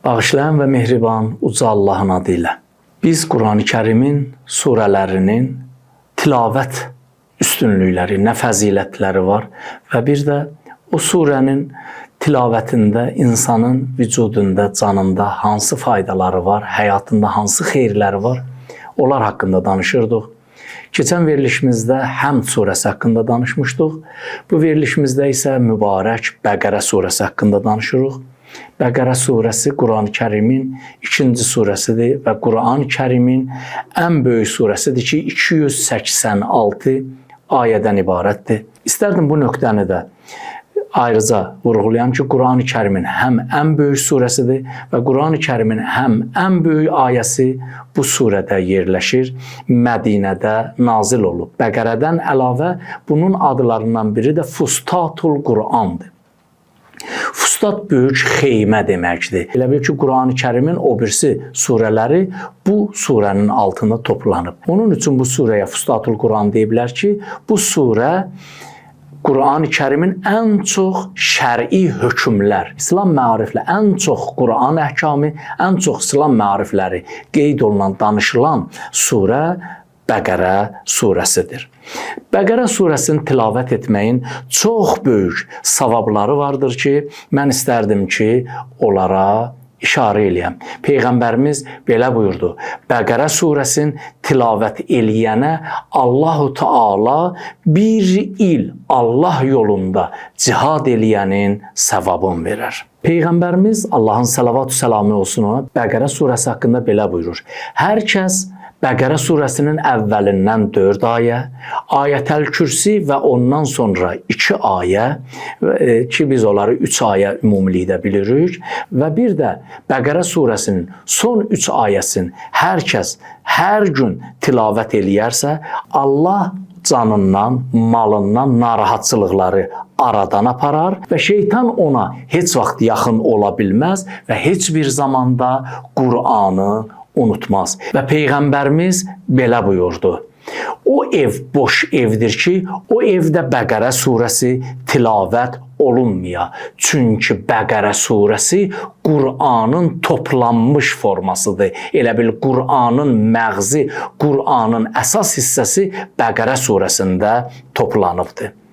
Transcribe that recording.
Bağışlayan və mehriban uca Allahın adı ilə. Biz Quran-ı Kərimin surələrinin tilavət üstünlükləri, nə fəzilətləri var və bir də o surənin tilavətində insanın vücudunda, canında hansı faydaları var, həyatında hansı xeyirləri var, onlar haqqında danışırdıq. Keçən verilişimizdə Həmd surəsi haqqında danışmışdıq. Bu verilişimizdə isə mübarək Bəqərə surəsi haqqında danışırıq. Bəqərə surəsi Quran-ı Kərimin ikinci surəsidir və Quran-ı Kərimin ən böyük surəsidir ki, 286 ayədən ibarətdir. İstərdim bu nöqtəni də ayrıca vurğulayam ki, Quran-ı Kərimin həm ən böyük surəsidir və Quran-ı Kərimin həm ən böyük ayəsi bu surədə yerləşir, Mədinədə nazil olub. Bəqərədən əlavə bunun adlarından biri də Fustatul Qurandır. Fustat böyük xeymə deməkdir. Elə bil ki, Quran-ı Kərimin o birisi surələri bu surənin altında toplanıb. Onun üçün bu surəyə Fustatul Quran deyiblər ki, bu surə Quran-ı Kərimin ən çox şər'i hökmlər, İslam məariflə ən çox Quran əhkamı, ən çox İslam məarifləri qeyd olunan, danışılan surə Bəqərə surəsidir. Bəqərə surəsini tilavət etməyin çox böyük savabları vardır ki, mən istərdim ki, onlara işarə eləyəm. Peyğəmbərimiz belə buyurdu: Bəqərə surəsini tilavət eləyənə Allahu Teala bir il Allah yolunda cihad eləyənin savabını verər. Peyğəmbərimiz, Allahın salavatü səlamı olsun ona, Bəqərə surəsi haqqında belə buyurur: Hər kəs Bəqərə surəsinin əvvəlindən 4 ayə, Ayətəl Kürsi və ondan sonra 2 ayə ki, biz onları 3 ayə ümumilikdə bilirik və bir də Bəqərə surəsinin son 3 ayəsini hər kəs hər gün tilavət eləyərsə, Allah canından, malından narahatçılıqları aradan aparar və şeytan ona heç vaxt yaxın ola bilməz və heç bir zamanda Qur'anı unutmaz. Və Peyğəmbərimiz belə buyurdu: O ev boş evdir ki, o evdə Bəqərə surəsi tilavət olunmaya. Çünki Bəqərə surəsi Qur'anın toplanmış formasıdır. Elə bil Qur'anın məğzi, Qur'anın əsas hissəsi Bəqərə surəsində toplanıbdır.